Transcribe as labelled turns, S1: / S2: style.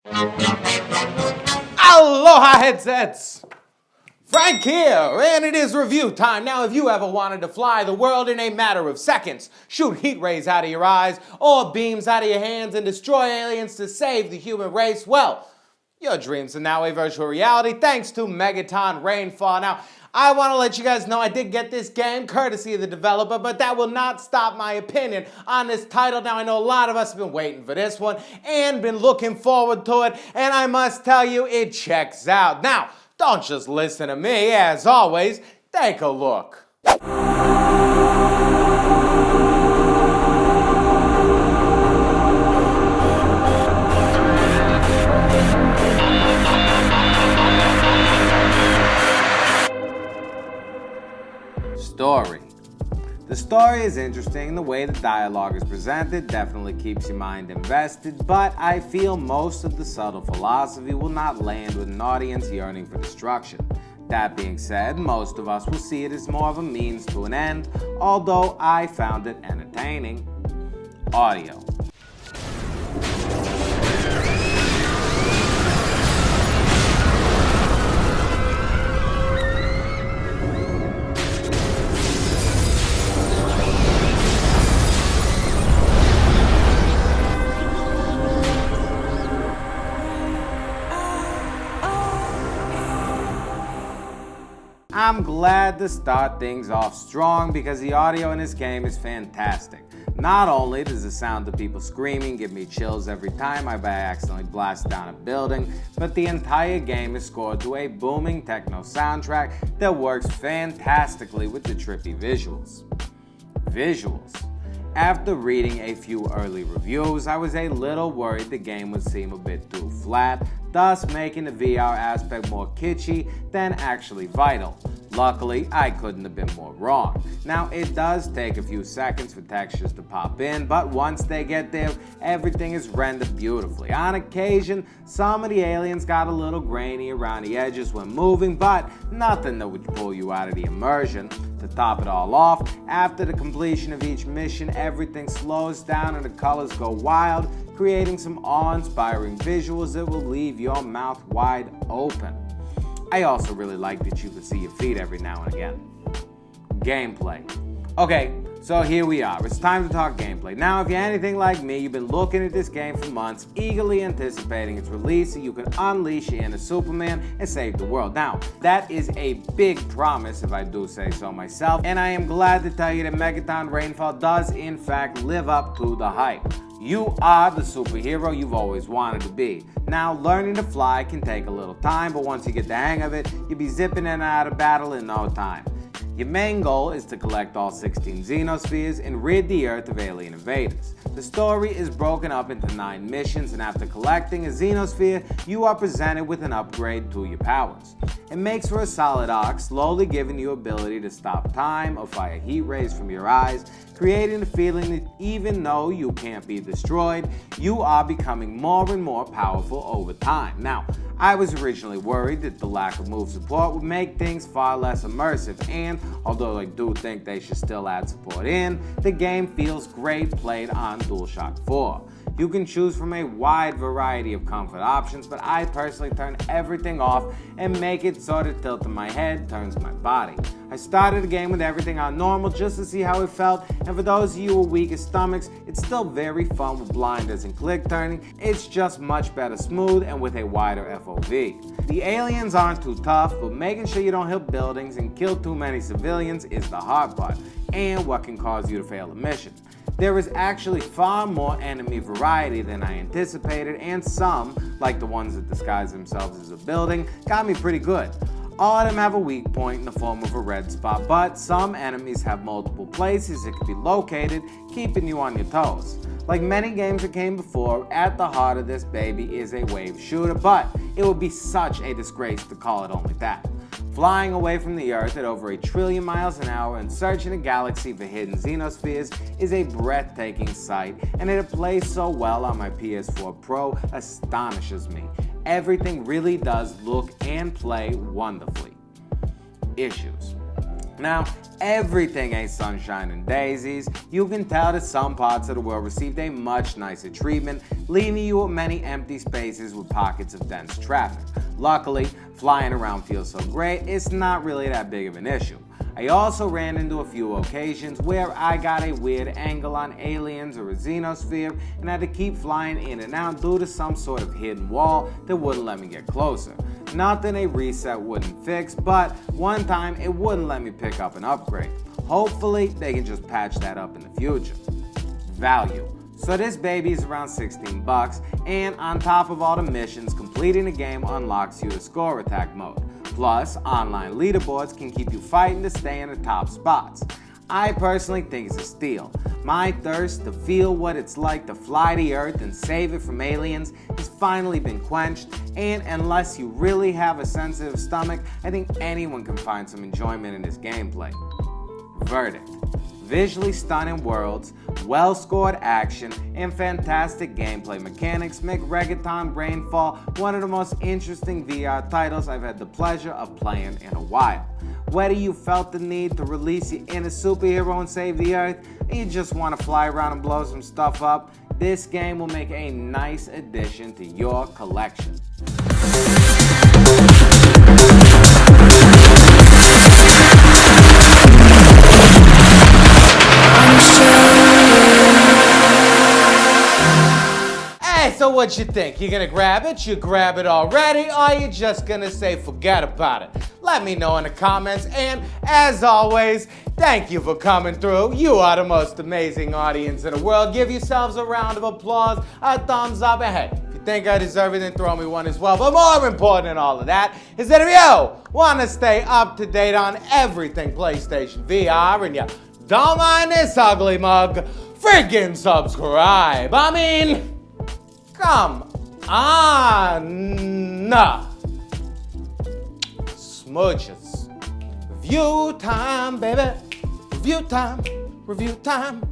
S1: Aloha headsets! Frank here, and it is review time. Now, if you ever wanted to fly the world in a matter of seconds, shoot heat rays out of your eyes, or beams out of your hands and destroy aliens to save the human race, well, your dreams are now a virtual reality thanks to Megaton Rainfall. Now, I want to let you guys know I did get this game courtesy of the developer, but that will not stop my opinion on this title. Now, I know a lot of us have been waiting for this one and been looking forward to it, and I must tell you, it checks out. Now, don't just listen to me. As always, take a look. Story. The story is interesting. The way the dialogue is presented definitely keeps your mind invested, but I feel most of the subtle philosophy will not land with an audience yearning for destruction. That being said, most of us will see it as more of a means to an end, although I found it entertaining. Audio. I'm glad to start things off strong because the audio in this game is fantastic. Not only does the sound of people screaming give me chills every time I accidentally blast down a building, but the entire game is scored to a booming techno soundtrack that works fantastically with the trippy visuals. After reading a few early reviews, I was a little worried the game would seem a bit too flat, thus making the VR aspect more kitschy than actually vital. Luckily, I couldn't have been more wrong. Now, it does take a few seconds for textures to pop in, but once they get there, everything is rendered beautifully. On occasion, some of the aliens got a little grainy around the edges when moving, but nothing that would pull you out of the immersion. To top it all off, after the completion of each mission, everything slows down and the colors go wild, creating some awe-inspiring visuals that will leave your mouth wide open. I also really like that you can see your feet every now and again. Gameplay. Okay, so here we are. It's time to talk gameplay. Now, if you're anything like me, you've been looking at this game for months, eagerly anticipating its release so you can unleash your inner Superman and save the world. Now, that is a big promise, if I do say so myself, and I am glad to tell you that Megaton Rainfall does, in fact, live up to the hype. You are the superhero you've always wanted to be. Now, learning to fly can take a little time, but once you get the hang of it, you'll be zipping in and out of battle in no time. Your main goal is to collect all 16 Xenospheres and rid the Earth of alien invaders. The story is broken up into 9 missions, and after collecting a Xenosphere, you are presented with an upgrade to your powers. It makes for a solid arc, slowly giving you ability to stop time or fire heat rays from your eyes, creating the feeling that even though you can't be destroyed, you are becoming more and more powerful over time. Now, I was originally worried that the lack of move support would make things far less immersive, and although I do think they should still add support in, the game feels great played on DualShock 4. You can choose from a wide variety of comfort options, but I personally turn everything off and make it so that tilting my head turns my body. I started the game with everything on normal just to see how it felt, and for those of you with weaker stomachs, it's still very fun with blinders and click turning. It's just much better smooth and with a wider FOV. The aliens aren't too tough, but making sure you don't hit buildings and kill too many civilians is the hard part, and what can cause you to fail a mission. There is actually far more enemy variety than I anticipated, and some, like the ones that disguise themselves as a building, got me pretty good. All of them have a weak point in the form of a red spot, but some enemies have multiple places it can be located, keeping you on your toes. Like many games that came before, at the heart of this baby is a wave shooter, but it would be such a disgrace to call it only that. Flying away from the Earth at over 1 trillion miles an hour and searching a galaxy for hidden Xenospheres is a breathtaking sight, and that it plays so well on my PS4 Pro astonishes me. Everything really does look and play wonderfully. Issues. Now, everything ain't sunshine and daisies. You can tell that some parts of the world received a much nicer treatment, leaving you with many empty spaces with pockets of dense traffic. Luckily, flying around feels so great, it's not really that big of an issue. I also ran into a few occasions where I got a weird angle on aliens or a xenosphere and had to keep flying in and out due to some sort of hidden wall that wouldn't let me get closer. Nothing a reset wouldn't fix, but one time it wouldn't let me pick up an upgrade. Hopefully they can just patch that up in the future. Value. So this baby is around $16, and on top of all the missions, completing the game unlocks you the score attack mode. Plus, online leaderboards can keep you fighting to stay in the top spots. I personally think it's a steal. My thirst to feel what it's like to fly the earth and save it from aliens has finally been quenched, and unless you really have a sensitive stomach, I think anyone can find some enjoyment in this gameplay. Verdict. Visually stunning worlds, well-scored action, and fantastic gameplay mechanics make Megaton Rainfall one of the most interesting VR titles I've had the pleasure of playing in a while. Whether you felt the need to release your inner superhero and save the earth, or you just want to fly around and blow some stuff up, this game will make a nice addition to your collection. So what you think? You gonna grab it? You grab it already? Or you just gonna say forget about it? Let me know in the comments, and as always, thank you for coming through. You are the most amazing audience in the world. Give yourselves a round of applause, a thumbs up, and hey, if you think I deserve it, then throw me one as well. But more important than all of that is that if you want to stay up to date on everything PlayStation VR and you don't mind this ugly mug, freaking subscribe. I mean, come on! Smooches. Review time, baby. Review time. Review time.